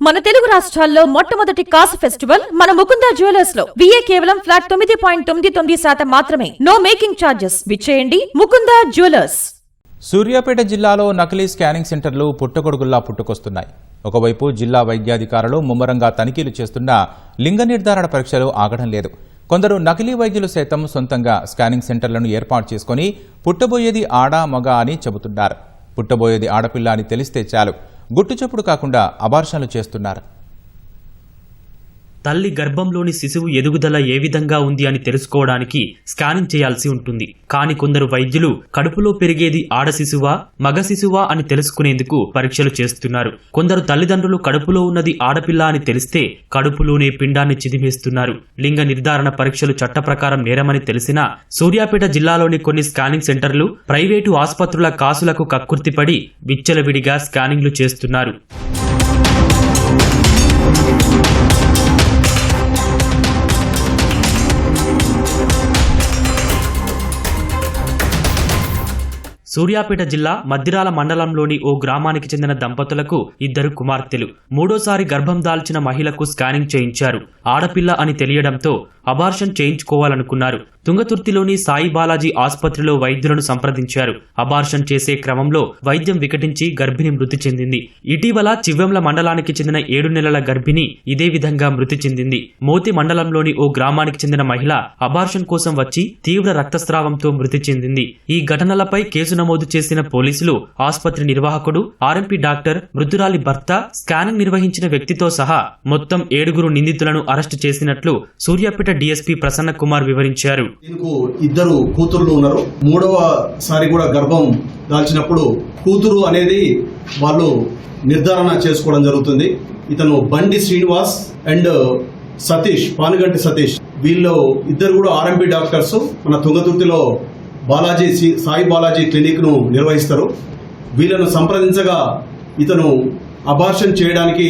మన తెలుగు రాష్ట్రాల్లో మొట్టమొదటి కాసు ఫెస్టివల్ మన ముకుందా జ్యువెలర్స్ లో VA కేవలం ఫ్లాట్ 9.99% మాత్రమే. No making charges. విచ్చేయండి ముకుందా జ్యువెలర్స్. సూర్యాపేట జిల్లాలో నకిలీ స్కానింగ్ సెంటర్లు పుట్టగొడుగుల్లా పుట్టుకొస్తున్నాయి. ఒకవైపు జిల్లా వైద్యాధికారులు ముమ్మరంగా తనిఖీలు చేస్తున్నా లింగ నిర్ధారణ పరీక్షలు ఆగడం లేదు. కొందరు నకిలీ వైద్యులు సైతం సొంతంగా స్కానింగ్ సెంటర్లను ఏర్పాటు చేసుకుని పుట్టబోయేది ఆడ మగ అని చెబుతున్నారు. పుట్టబోయేది ఆడపిల్ల అని తెలిస్తే చాలు గుట్టుచప్పుడు కాకుండా అబార్షన్లు చేస్తున్నారు. తల్లి గర్భంలోని శిశువు ఎదుగుదల ఏ విధంగా ఉంది అని తెలుసుకోవడానికి స్కానింగ్ చేయాల్సి ఉంటుంది. కానీ కొందరు వైద్యులు కడుపులో పెరిగేది ఆడ శిశువా మగ శిశువా అని తెలుసుకునేందుకు పరీక్షలు చేస్తున్నారు. కొందరు తల్లిదండ్రులు కడుపులో ఉన్నది ఆడపిల్ల అని తెలిస్తే కడుపులోనే పిండాన్ని చిదిమేస్తున్నారు. లింగ నిర్ధారణ పరీక్షలు చట్ట ప్రకారం నేరమని తెలిసినా సూర్యాపేట జిల్లాలోని కొన్ని స్కానింగ్ సెంటర్లు ప్రైవేటు ఆసుపత్రుల కాసులకు కక్కుర్తిపడి విచ్చలవిడిగా స్కానింగ్లు చేస్తున్నారు. సూర్యాపేట జిల్లా మద్దిరాల మండలంలోని ఓ గ్రామానికి చెందిన దంపతులకు ఇద్దరు కుమార్తెలు. మూడోసారి గర్భం దాల్చిన మహిళకు స్కానింగ్ చేయించారు. ఆడపిల్ల అని తెలియడంతో అబార్షన్ చేయించుకోవాలనుకున్నారు. తుంగతుర్తిలోని సాయి బాలాజీ ఆసుపత్రిలో వైద్యులను సంప్రదించారు. అబార్షన్ చేసే క్రమంలో వైద్యం వికటించి గర్భిణి మృతి చెందింది. ఇటీవల చివ్వెంల మండలానికి చెందిన 7 నెలల గర్భిణి ఇదే విధంగా మృతి చెందింది. మోతి మండలంలోని ఓ గ్రామానికి చెందిన మహిళ అబార్షన్ కోసం వచ్చి తీవ్ర రక్తస్రావంతో మృతి చెందింది. ఈ ఘటనలపై కేసు నమోదు చేసిన పోలీసులు ఆసుపత్రి నిర్వాహకుడు, ఆర్ఎంపీ డాక్టర్, మృతురాలి భర్త, స్కానింగ్ నిర్వహించిన వ్యక్తితో సహా మొత్తం 7 నిందితులను అరెస్టు చేసినట్లు సూర్యాపేట డీఎస్పీ ప్రసన్న కుమార్ వివరించారు. దీనికి ఇద్దరు కూతురులు ఉన్నారు. మూడవసారి కూడా గర్భం దాల్చినప్పుడు కూతురు అనేది వాళ్ళు నిర్ధారణ చేసుకోవడం జరుగుతుంది. ఇతను బండి శ్రీనివాస్ అండ్ సతీష్, పానుగంటి సతీష్, వీళ్ళు ఇద్దరు కూడా ఆర్ఎంపీ డాక్టర్స్. మన తుంగతుర్తిలో సాయి బాలాజీ క్లినిక్ ను నిర్వహిస్తారు. వీళ్ళను సంప్రదించగా ఇతను అబార్షన్ చేయడానికి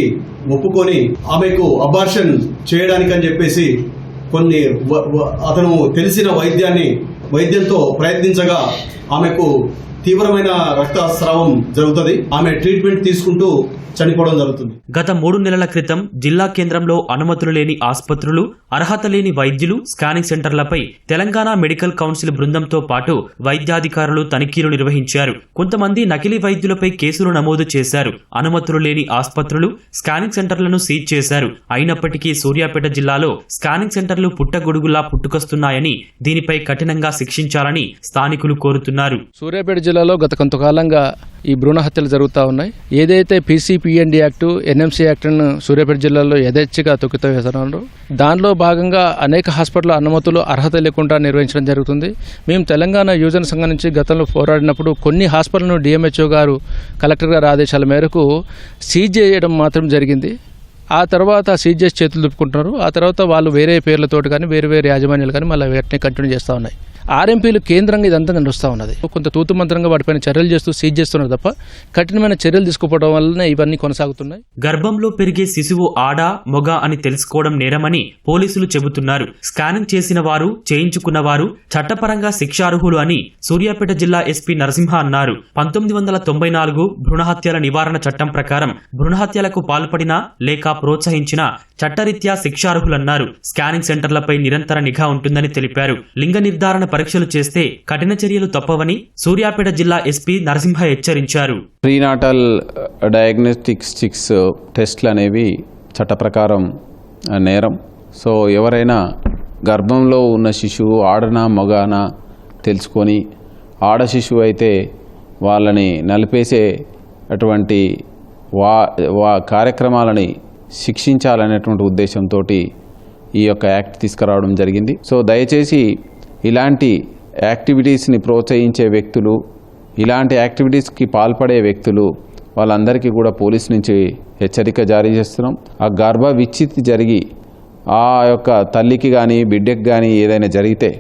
ఒప్పుకొని ఆమెకు అబార్షన్ చేయడానికి అని చెప్పేసి కొన్ని అతను తెలిసిన వైద్యంతో ప్రయత్నించగా ఆమెకు తీవ్రమైన రక్తస్రావం జరుగుతుంది. ఆమె ట్రీట్మెంట్ తీసుకుంటూ చనిపోవడం జరుగుతుంది. గత 3 నెలల క్రితం జిల్లా కేంద్రంలో అనుమతులు లేని ఆసుపత్రులు, అర్హత లేని వైద్యులు, స్కానింగ్ సెంటర్లపై తెలంగాణ మెడికల్ కౌన్సిల్ బృందంతో పాటు వైద్యాధికారులు తనిఖీలు నిర్వహించారు. కొంతమంది నకిలీ వైద్యులపై కేసులు నమోదు చేశారు. అనుమతులు లేని ఆసుపత్రులు, స్కానింగ్ సెంటర్లను సీజ్ చేశారు. అయినప్పటికీ సూర్యాపేట జిల్లాలో స్కానింగ్ సెంటర్లు పుట్టగొడుగులా పుట్టుకొస్తున్నాయని, దీనిపై కఠినంగా శిక్షించాలని స్థానికులు కోరుతున్నారు. సూర్యాపేట జిల్లాలో గత కొంతకాలంగా ఈ భ్రూణ హత్యలు జరుగుతూ ఉన్నాయి. ఏదైతే PCPND యాక్టు, NMC యాక్ట్ను సూర్యాపేట జిల్లాలో యథేచ్ఛగా తొక్కితో వేస్తున్నారు. దానిలో భాగంగా అనేక హాస్పిటల్ అనుమతులు అర్హత లేకుండా నిర్వహించడం జరుగుతుంది. మేము తెలంగాణ యువజన సంఘం నుంచి గతంలో పోరాడినప్పుడు కొన్ని హాస్పిటల్ను DMHO గారు, కలెక్టర్ గారి ఆదేశాల మేరకు సీజ్ చేయడం మాత్రం జరిగింది. ఆ తర్వాత సీజ్ చేసి చేతులు దుప్పుకుంటున్నారు. ఆ తర్వాత వాళ్ళు వేరే పేర్లతోటి కానీ వేరే యాజమాన్యాలు కానీ మళ్ళీ వీటిని కంటిన్యూ చేస్తూ ఉన్నాయి. ఆర్ఎంపీలు కేంద్రంగా ఇదంతా నడుస్తూ ఉన్నది. కొంత తూతుమంత్రంగా వాటిపైన చర్యలు చేస్తూ సీజ్ చేస్తున్నారు తప్ప కఠినమైన చర్యలు తీసుకోవడం వల్లనే ఇవన్నీ కొనసాగుతున్నాయి. గర్భంలో పెరిగే శిశువు ఆడ మొగ అని తెలుసుకోవడం నేరమని పోలీసులు చెబుతున్నారు. స్కానింగ్ చేసిన వారు, చేయించుకున్న వారు చట్టపరంగా శిక్షార్హులు అని సూర్యాపేట జిల్లా ఎస్పీ నరసింహ అన్నారు. 1994 భ్రూణహత్యల నివారణ చట్టం ప్రకారం భ్రూణహత్యలకు పాల్పడినా లేక ప్రోత్సహించినా చట్టరీత్యా శిక్షార్హులన్నారు. స్కానింగ్ సెంటర్లపై నిరంతర నిఘా ఉంటుందని తెలిపారు. లింగ నిర్ధారణ పరీక్షలు చేస్తే కఠిన చర్యలు తప్పవని సూర్యాపేట జిల్లా ఎస్పీ నరసింహ హెచ్చరించారు. ప్రీనాటల్ డయాగ్నోస్టిక్స్ టెస్ట్లు అనేవి చట్ట ప్రకారం నేరం. సో ఎవరైనా గర్భంలో ఉన్న శిశువు ఆడనా మగానా తెలుసుకొని, ఆడ శిశువు అయితే వాళ్ళని నలిపేసే అటువంటి కార్యక్రమాలని శిక్షించాలనేటువంటి ఉద్దేశంతో ఈ యొక్క యాక్ట్ తీసుకురావడం జరిగింది. సో దయచేసి ఇలాంటి యాక్టివిటీస్ని ప్రోత్సహించే వ్యక్తులు, ఇలాంటి యాక్టివిటీస్కి పాల్పడే వ్యక్తులు వాళ్ళందరికీ కూడా పోలీస్ నుంచి హెచ్చరిక జారీ చేస్తున్నాం. ఆ గర్భ విచ్ఛిత్తి జరిగి ఆ యొక్క తల్లికి కానీ బిడ్డకి కానీ ఏదైనా జరిగితే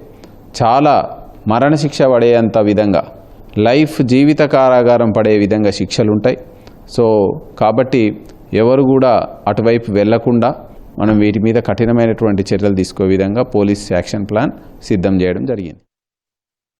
చాలా మరణశిక్ష పడేంత విధంగా, జీవిత కారాగారం పడే విధంగా శిక్షలు ఉంటాయి. సో కాబట్టి ఎవరు కూడా అటువైపు వెళ్లకుండా మనం వీటి మీద కఠినమైనటువంటి చర్యలు తీసుకో విధంగా పోలీస్ యాక్షన్ ప్లాన్ సిద్ధం చేయడం జరిగింది.